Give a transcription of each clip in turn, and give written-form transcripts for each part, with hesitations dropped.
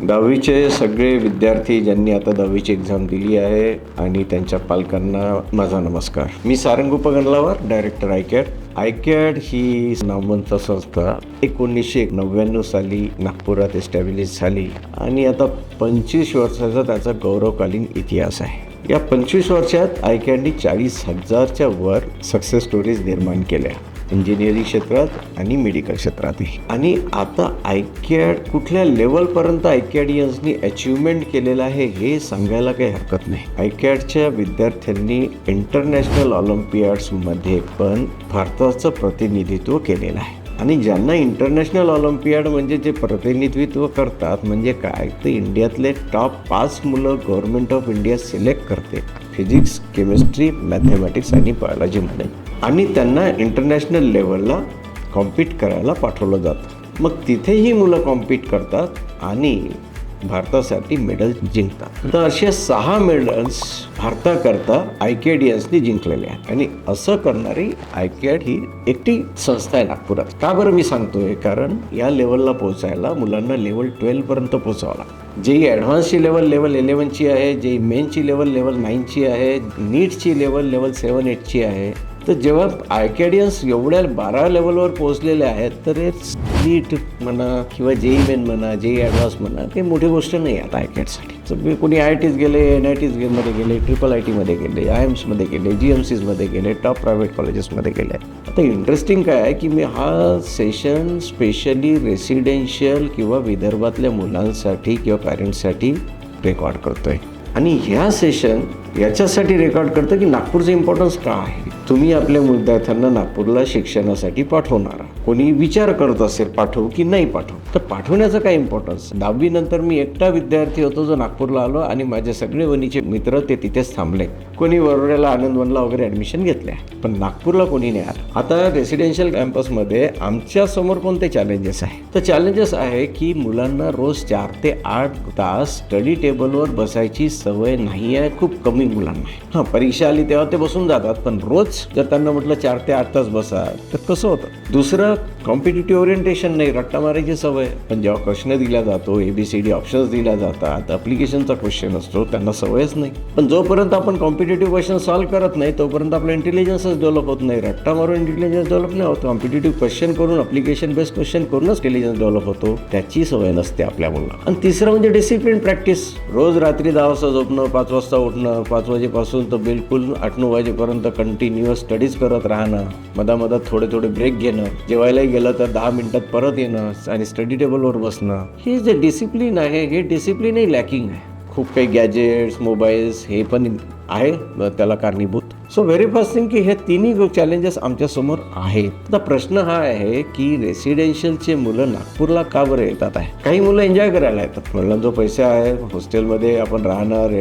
दहावीचे सगळे विद्यार्थी ज्यांनी आता दहावीची एक्झाम दिली आहे आणि त्यांच्या पालकांना माझा नमस्कार. मी सारंग उपगणलावर, डायरेक्टर आयकॅड. आयकॅड ही नामवंत संस्था 1999 साली नागपुरात एस्टॅब्लिश झाली आणि आता 25 वर्षाचा त्याचा गौरवकालीन इतिहास आहे. या 25 वर्षात आयकॅडनी 40,000च्या वर सक्सेस स्टोरीज निर्माण केल्या, इंजिनिअरिंग क्षेत्रात आणि मेडिकल क्षेत्रातही. आणि आता आयकॅड कुठल्या लेवलपर्यंत आयकॅडियन्सनी अचिव्हमेंट केलेलं आहे हे सांगायला काही हरकत नाही. आयकॅडच्या विद्यार्थ्यांनी इंटरनॅशनल ऑलिम्पियाड्समध्ये पण भारताचं प्रतिनिधित्व केलेलं आहे. आणि ज्यांना इंटरनॅशनल ऑलिम्पियाड म्हणजे जे प्रतिनिधित्व करतात म्हणजे काय, तर इंडियातले टॉप 5 मुलं गव्हर्नमेंट ऑफ इंडिया सिलेक्ट करते फिजिक्स, केमिस्ट्री, मॅथमॅटिक्स आणि बायोलॉजीमध्ये, आणि त्यांना इंटरनॅशनल लेवलला कॉम्पीट करायला पाठवलं जातं. मग तिथेही मुलं कॉम्पीट करतात आणि भारतासाठी मेडल जिंकतात. तर अशा 6 मेडल्स भारताकरता आयकॅडियन्सनी जिंकलेले आहेत. आणि असं करणारी आयकॅड ही एकटी संस्था आहे नागपुरात. का बरं मी सांगतोय, कारण या लेवलला पोहोचायला मुलांना लेवल 12पर्यंत पोहोचावं लागतं. जेई ॲडव्हान्सची लेवल 11ची आहे, जेई मेनची लेवल 9ची आहे, नीटची लेवल 7-8ची आहे. तर जेव्हा आयकॅडियन्स एवढ्या 12 लेवलवर पोहोचलेले आहेत, तर हे नीट म्हणा किंवा जेई मेन म्हणा, जेई ॲडव्हान्स म्हणा, ते मोठी गोष्ट नाही आता आयकॅडसाठी. तर कोणी IITs गेले, NITs मध्ये गेले, IIIT गेले, IIMsमध्ये गेले, GMCsमध्ये गेले, टॉप प्रायव्हेट कॉलेजेसमध्ये गेले. आता इंटरेस्टिंग काय आहे की मी हा सेशन स्पेशली रेसिडेन्शियल किंवा विदर्भातल्या मुलांसाठी किंवा पॅरेंट्ससाठी रेकॉर्ड करतोय. आणि ह्या सेशन याच्यासाठी रेकॉर्ड करतं की नागपूरचं इम्पॉर्टन्स का आहे. तुम्ही आपल्या विद्यार्थ्यांना नागपूरला शिक्षणासाठी पाठवणार, कोणी विचार करत असेल पाठवू की नाही पाठवू, तर पाठवण्याचं काय इम्पॉर्टन्स. 10वी नंतर मी एकटा विद्यार्थी होतो जो नागपूरला आलो आणि माझे सगळे वणीचे मित्र ते तिथेच थांबले. कोणी वरोड्याला, आनंदवनला वगैरे ॲडमिशन घेतल्या, पण नागपूरला कोणी नाही आलं. आता रेसिडेन्शियल कॅम्पसमध्ये आमच्या समोर कोणते चॅलेंजेस आहे, तर चॅलेंजेस आहे की मुलांना रोज 4 ते 8 तास स्टडी टेबलवर बसायची सवय नाही आहे, खूप कमी मुलांना आहे. हां, परीक्षा आली तेव्हा ते बसून जातात, पण रोज जर त्यांना म्हटलं 4 ते 8 तास बसा तर कसं होतं. दुसरं, कॉम्पिटिटिव्ह ओरिएंटेशन नाही, रट्टा मारायची सवय. पण जेव्हा प्रश्न दिला जातो, ABCD ऑप्शन्स दिल्या जातात, ॲप्लिकेशनचा क्वेश्चन असतो, त्यांना सवयच नाही. पण जोपर्यंत आपण कॉम्पिटिटिव्ह क्वेश्चन सॉल्व्ह करत नाही तोपर्यंत आपलं इंटेलिजन्सच डेव्हलप होत नाही. रट्टा मारून इंटेलिजन्स डेव्हलप नाही होत. कॉम्पिटिटिव्ह क्वेश्चन करून, ॲप्लिकेशन बेस्ड क्वेश्चन करूनच इंटेलिजन्स डेव्हलप होतो. त्याची सवय नसते आपल्या मुलांना. आणि तिसरं म्हणजे डिसिप्लिन प्रॅक्टिस. रोज रात्री 10 वाजता झोपणं, 5 वाजता उठणं, 5 वाजेपासून तर बिलकुल 8-9 वाजेपर्यंत कंटिन्युअस स्टडीज करत राहणं, मधामधात थोडे ब्रेक घेणं, जेवायलाही गेलं तर 10 मिनिटात परत येणं आणि स्टडी टेबलवर बसणं, हे जे डिसिप्लिन आहे हे डिसिप्लिनही लॅकिंग आहे. खूप काही गॅजेट्स, मोबाईल्स हे पण आहे त्याला कारणीभूत. सो व्हेरी फर्स्ट थिंग की हे तिन्ही चॅलेंजेस आमच्यासमोर आहेत. आता प्रश्न हा आहे की रेसिडेन्शियलचे मुलं नागपूरला का बरं येतात आहे. काही मुलं एन्जॉय करायला येतात. मुलांना जो पैसा आहे, हॉस्टेलमध्ये आपण राहणार,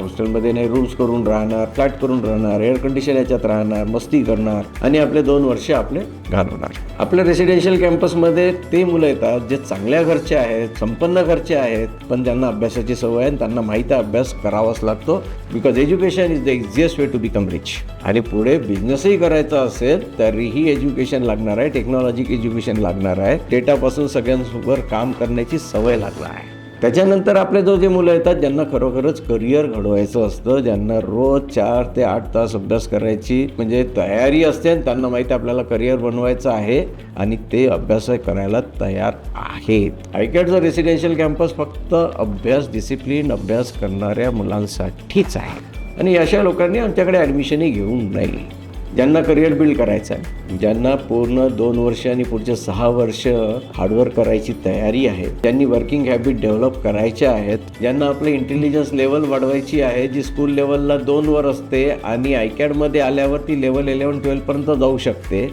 हॉस्टेलमध्ये नाही, रूम्स करून राहणार, फ्लॅट करून राहणार, एअर कंडिशन याच्यात राहणार, मस्ती करणार आणि आपले 2 वर्ष आपले घालवणार. आपल्या रेसिडेन्शियल कॅम्पसमध्ये ते मुलं येतात जे चांगल्या घरचे आहेत, संपन्न घरचे आहेत, पण ज्यांना अभ्यासाची सवय आहे, त्यांना माहीत आहे अभ्यास करावाच लागतो. Because education is the easiest way to become rich. आणि पुढे बिझनेसही करायचा असेल तरीही एज्युकेशन लागणार आहे, टेक्नॉलॉजिक एज्युकेशन लागणार आहे, डेटापासून सगळ्यांसोबत काम करण्याची सवय लागणार आहे. त्याच्यानंतर आपले जे मुलं येतात ज्यांना खरोखरच करिअर घडवायचं असतं, ज्यांना रोज 4 ते 8 तास अभ्यास करायची म्हणजे तयारी असते आणि त्यांना माहिती आहे आपल्याला करिअर बनवायचं आहे आणि ते अभ्यास करायला तयार आहेत. आयकॅडचं रेसिडेन्शियल कॅम्पस फक्त अभ्यास, डिसिप्लिन अभ्यास करणाऱ्या मुलांसाठीच आहे. आणि अशा लोकांनी आमच्याकडे ॲडमिशनही घेऊ नये. ज्यांना करिअर बिल्ड करायचं आहे, ज्यांना पूर्ण 2 वर्ष आणि पुढचे 6 वर्ष हार्डवर्क करायची तयारी आहे, ज्यांनी वर्किंग हॅबिट डेव्हलप करायच्या आहेत, ज्यांना आपलं इंटेलिजन्स लेवल वाढवायची आहे जी स्कूल लेवलला 2 वर असते आणि आयकॅडमध्ये आल्यावर ती लेवल 11-12पर्यंत जाऊ शकते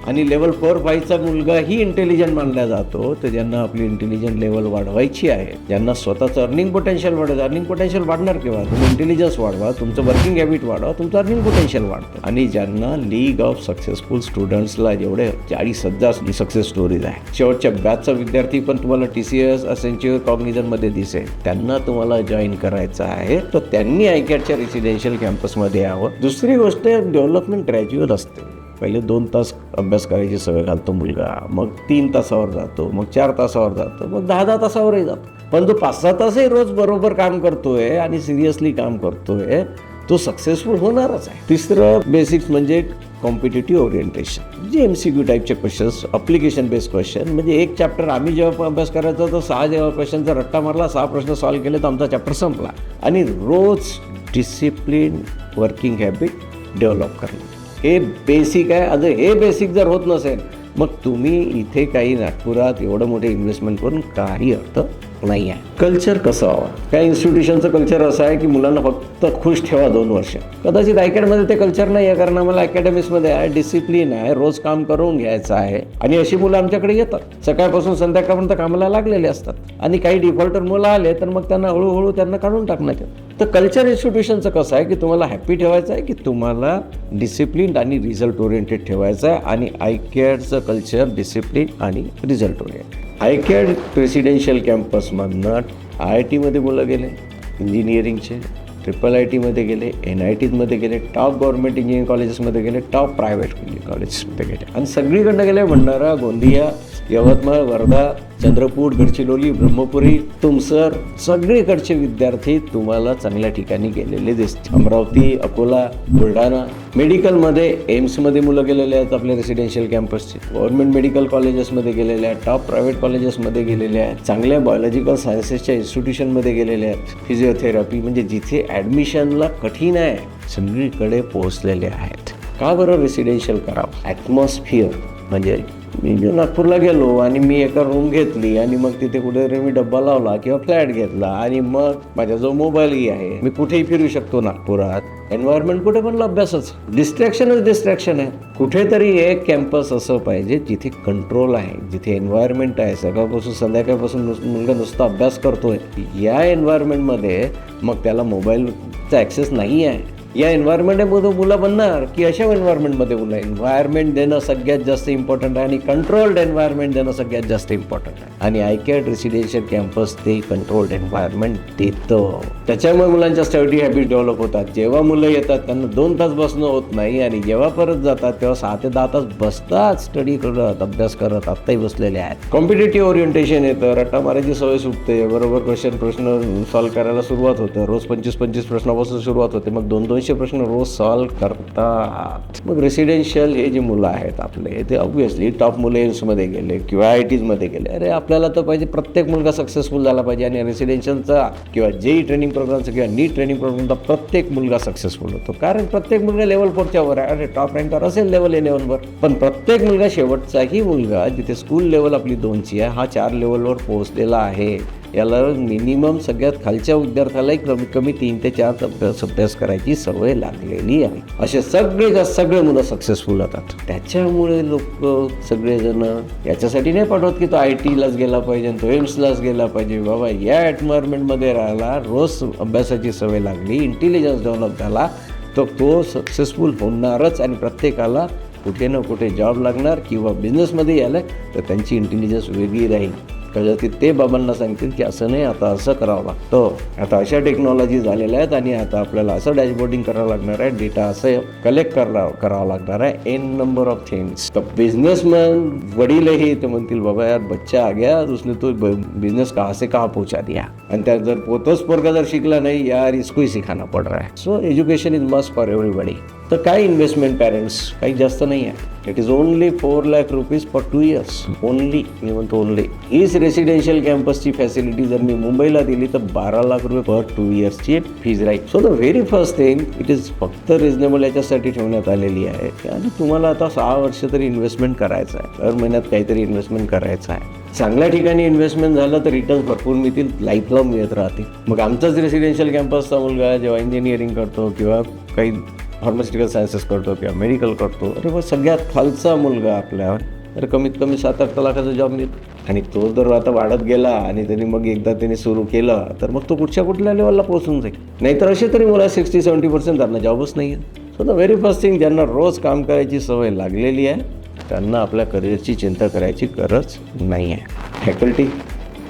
आणि लेवल 4-5चा मुलगाही इंटेलिजंट मानला जातो. तर ज्यांना आपली इंटेलिजंट लेवल वाढवायची आहे, ज्यांना स्वतःचं अर्निंग पोटेन्शियल वाढवायचं, अर्निंग पोटेन्शियल वाढणार केव्हा, तुम्ही इंटेलिजन्स वाढवा, तुमचं वर्किंग हॅबिट वाढवा, तुमचं अर्निंग पोटेन्शियल वाढतं. आणि ज्यांना लीग ऑफ सक्सेसफुल स्टुडंट्सला जेवढे 40,000 सक्सेस स्टोरीज आहे, शेवटच्या बॅचचा विद्यार्थी पण तुम्हाला TCS, Accenture, कॉग्निझनमध्ये दिसेल, त्यांना तुम्हाला जॉईन करायचं आहे तर त्यांनी आयकॅडच्या रेसिडेन्शियल कॅम्पसमध्ये यावं. दुसरी गोष्ट, डेव्हलपमेंट ग्रॅज्युअल असते. पहिले 2 तास अभ्यास करायची सवय घालतो मुलगा, मग 3 तासावर जातो, मग 4 तासावर जातो, मग 10-10 तासावरही जातो. पण जो 5-6 तासही रोज बरोबर काम करतोय आणि सिरियसली काम करतोय तो सक्सेसफुल होणारच आहे. तिसरं बेसिक्स म्हणजे कॉम्पिटिटिव्ह ओरिएंटेशन, जे MCQ टाईपचे क्वेश्चन्स, अप्लिकेशन बेस्ड क्वेश्चन. म्हणजे एक चॅप्टर आम्ही जेव्हा अभ्यास करायचा तर 6 जेव्हा क्वेश्चनचा रट्टा मारला, 6 प्रश्न सॉल्व्ह केले तर आमचा चॅप्टर संपला. आणि रोज डिसिप्लिन वर्किंग हॅबिट डेव्हलप करणं हे बेसिक आहे. आता हे बेसिक जर होत नसेल मग तुम्ही इथे काही नागपुरात एवढं मोठे इन्व्हेस्टमेंट करून काही अर्थ नाही आहे. कल्चर कसं व्हावं, त्या इन्स्टिट्यूशनचं कल्चर असं आहे की मुलांना फक्त खुश ठेवा 2 वर्ष. कदाचित आयकॅडमध्ये ते कल्चर नाही आहे, कारण आम्हाला अकॅडमिक्समध्ये आहे, डिसिप्लिन आहे, रोज काम करून घ्यायचं आहे. आणि अशी मुलं आमच्याकडे येतात, सकाळपासून संध्याकाळपर्यंत कामाला लागलेले असतात. आणि काही डिफॉल्टर मुलं आले तर मग त्यांना हळूहळू त्यांना काढून टाकण्यात येतं. तर कल्चर इन्स्टिट्यूशनचं कसं आहे की तुम्हाला हॅप्पी ठेवायचं आहे, की तुम्हाला डिसिप्लिन आणि रिझल्ट ओरिएंटेड ठेवायचं आहे. आणि आयकॅडचं कल्चर डिसिप्लिन आणि रिझल्ट ओरिएंटेड. आयकॅड रेसिडेन्शियल कॅम्पसमधनं IITमध्ये मुलं गेले इंजिनिअरिंगचे, IIITमध्ये गेले, NITमध्ये गेले, टॉप गव्हर्नमेंट इंजिनिअरिंग कॉलेजेसमध्ये गेले, टॉप प्रायव्हेट कॉलेजेसमध्ये गेले. आणि सगळीकडनं गेले, भंडारा, गोंदिया, यवतमाळ, वर्धा, चंद्रपूर, गडचिरोली, ब्रह्मपुरी, तुमसर, सगळीकडचे विद्यार्थी तुम्हाला चांगल्या ठिकाणी गेलेले दिसतील. अमरावती, अकोला, बुलढाणा. मेडिकलमध्ये एम्समध्ये मुलं गेलेले आहेत आपल्या रेसिडेन्शियल कॅम्पसचे, गव्हर्नमेंट मेडिकल कॉलेजेसमध्ये गेलेले आहेत, टॉप प्रायव्हेट कॉलेजेसमध्ये गेलेले आहेत, चांगल्या बायोलॉजिकल सायन्सेसच्या इन्स्टिट्यूशनमध्ये गेलेले आहेत. फिजिओथेरपी म्हणजे जिथे ॲडमिशनला कठीण आहे सगळीकडे पोहोचलेले आहेत. का बरं रेसिडेन्शियल करावं? ॲटमॉस्फिअर म्हणजे मी नागपूरला गेलो आणि मी एका रूम घेतली आणि मग तिथे कुठेतरी मी डब्बा लावला किंवा फ्लॅट घेतला आणि मग माझ्याजवळ मोबाईलही आहे, मी कुठेही फिरू शकतो नागपुरात. एन्व्हायरमेंट कुठे पण अभ्यासच, डिस्ट्रॅक्शन आहे. कुठेतरी एक कॅम्पस असं पाहिजे जिथे कंट्रोल आहे, जिथे एन्व्हायरमेंट आहे, सकाळपासून संध्याकाळपासून मुलगा नुसता अभ्यास करतोय. या एन्व्हायरमेंटमध्ये मग त्याला मोबाईलचा ॲक्सेस नाही आहे. या एन्व्हायरमेंटमध्ये मुलं बनणार की अशा एन्व्हायरमेंटमध्ये मुलं? एन्व्हायरमेंट देणं सगळ्यात जास्त इम्पॉर्टंट आहे आणि कंट्रोल्ड एन्व्हायरमेंट देणं सगळ्यात जास्त इम्पॉर्टंट आहे. आणि आयकॅड रेसिडेन्शियल कॅम्पस ते कंट्रोल्ड एन्व्हायरमेंट देतं. त्याच्यामुळे मुलांच्या स्टडी हॅबिट डेव्हलप होतात. जेव्हा मुलं येतात त्यांना 2 तास बसणं होत नाही आणि जेव्हा परत जातात तेव्हा 6 ते 10 तास बसतात, स्टडी करत, अभ्यास करत. आत्ताही बसलेले आहेत. कॉम्पिटेटिव्ह ओरिएंटेशन येतं, रट्टा मारायची सवय सुटते, बरोबर प्रश्न सॉल्व्ह करायला सुरुवात होतं. रोज 25-25 प्रश्नापासून सुरुवात होते, मग 200-200 प्रश्न रोज सॉल्व्ह करतात. मग रेसिडेन्शियल हे जे मुलं आहेत आपले ते ऑब्व्हियसली टॉप मुलं एम्समध्ये गेले किंवा IITमध्ये गेले. अरे आपल्याला तर पाहिजे प्रत्येक मुलगा सक्सेसफुल झाला पाहिजे आणि रेसिडेन्शियलचा किंवा JEE ट्रेनिंग प्रोग्रामचा किंवा नीट ट्रेनिंग प्रोग्रामचा प्रत्येक मुलगा सक्सेसफुल होतो. कारण प्रत्येक मुलगा लेवल 4च्या वर आहे. अरे टॉप रँकर असेल लेवल 11वर, पण प्रत्येक मुलगा शेवटचाही मुलगा जिथे स्कूल लेवल आपली 2ची आहे हा 4 लेवलवर पोहोचलेला आहे. याला मिनिमम सगळ्यात खालच्या विद्यार्थ्यालाही कमीत कमी 3 ते 4 अभ्यास करायची सवय लागलेली आहे. असे सगळे मुलं सक्सेसफुल होतात. त्याच्यामुळे लोक सगळेजण याच्यासाठी नाही पाठवत की तो IITलाच गेला पाहिजे, तो एम्सलाच गेला पाहिजे. बाबा या एन्व्हायरमेंटमध्ये राहायला, रोज अभ्यासाची सवय लागली, इंटेलिजन्स डेव्हलप झाला तर तो सक्सेसफुल होणारच. आणि प्रत्येकाला कुठे ना कुठे जॉब लागणार किंवा बिझनेसमध्ये यायला तर त्यांची इंटेलिजन्स वेगळी राहील. कदाचित ते बाबांना सांगतील की असं नाही, आता असं करावं लागतं, आता अशा टेक्नॉलॉजी झालेल्या आहेत आणि आता आपल्याला असं डॅशबोर्डिंग करावं लागणार आहे, डेटा असं कलेक्ट करावं लागणार आहे, एन नंबर ऑफ थिंग्स. तर बिझनेसमॅन वडीलही ते म्हणतील बाबा यार बच्चा आ गया उसने तो बिझनेस कहाँ से कहाँ पहुंचा दिया. आणि त्यात जर पोतच पोरगा जर शिकला नाही यार इसको ही सिखाना पड रहा है. So education is must for everybody. तर काय इन्व्हेस्टमेंट पॅरेंट्स काही जास्त नाही आहे. It is only 4 lakh rupees for 2 years only. मी म्हणतो ओनली. हीच रेसिडेन्शियल कॅम्पसची फॅसिलिटी जर मी मुंबईला दिली तर 12 लाख रुपये पर 2 yearsची फीज राहील. So the very first thing it is फक्त रिजनेबल याच्यासाठी ठेवण्यात आलेली आहे आणि तुम्हाला आता 6 वर्ष तरी इन्व्हेस्टमेंट करायचं आहे, दर महिन्यात काहीतरी इन्व्हेस्टमेंट करायचं आहे. चांगल्या ठिकाणी इन्व्हेस्टमेंट झालं तर रिटर्न भरपूर मिळतील, लाईफ लॉंग मिळत राहते. मग आमचाच रेसिडेन्शियल कॅम्पसचा मुलगा जेव्हा इंजिनिअरिंग करतो किंवा काही फार्मास्युटिकल सायन्सेस करतो किंवा मेडिकल करतो, अरे मग सगळ्यात खालचा मुलगा आपल्यावर तर कमीत कमी 7-8 लाखाचा जॉब मिळतो. आणि तो जर आता वाढत गेला आणि त्यांनी मग एकदा त्यांनी सुरू केलं तर मग तो कुठल्या लेवलला पोहोचून जाईल. नाहीतर असे तरी मला 60-70% त्यांना जॉबच नाही आहे. So the very first thing, ज्यांना रोज काम करायची सवय लागलेली आहे त्यांना आपल्या करिअरची चिंता करायची गरज नाही आहे. फॅकल्टी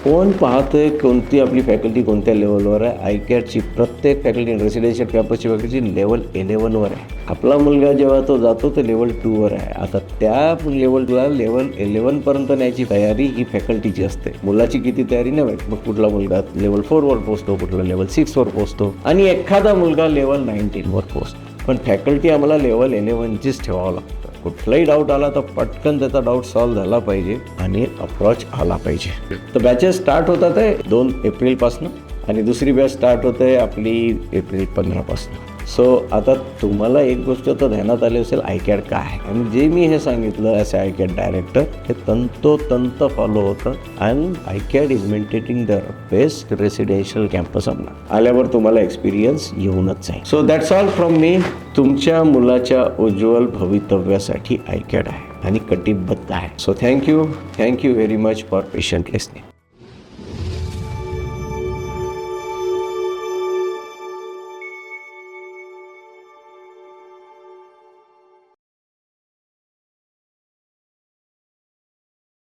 कोण पाहतोय कोणती आपली फॅकल्टी कोणत्या लेवलवर आहे. आयकॅटची प्रत्येक फॅकल्टी रेसिडेन्शियल कॅम्पसची फॅकल्टी लेवल 11वर आहे. आपला मुलगा जेव्हा तो जातो तो लेवल 2वर आहे. आता त्या लेवलला लेवल 11पर्यंत न्यायची तयारी ही फॅकल्टीची असते. मुलाची किती तयारी नाही माहीत. मग कुठला मुलगा लेवल 4वर पोहोचतो, कुठला लेवल 6वर पोहोचतो आणि एखादा मुलगा लेवल 19वर पोहोचतो. पण फॅकल्टी आम्हाला लेवल 11चीच ठेवावं लागतं. कुठलाही डाऊट आला तर पटकन त्याचा डाऊट सॉल्व्ह झाला पाहिजे आणि अप्रोच आला पाहिजे. तर बॅचेस स्टार्ट होतात आहे 2 एप्रिलपासून आणि दुसरी बॅच स्टार्ट होते आपली एप्रिल 15पासून. सो आता तुम्हाला एक गोष्ट तर ध्यानात आली असेल, आयकॅड काय आहे. आणि जे मी हे सांगितलं ॲज आयकॅड डायरेक्टर हे तंतोतंत फॉलो होतं. And ICAD is maintaining the best residential campus आल्यावर तुम्हाला एक्सपिरियन्स येऊनच जाईल. So that's all from me. तुमच्या मुलाच्या उज्ज्वल भवितव्यासाठी आयकॅड आहे आणि कटिबद्ध आहे. So thank you very much for patient listening.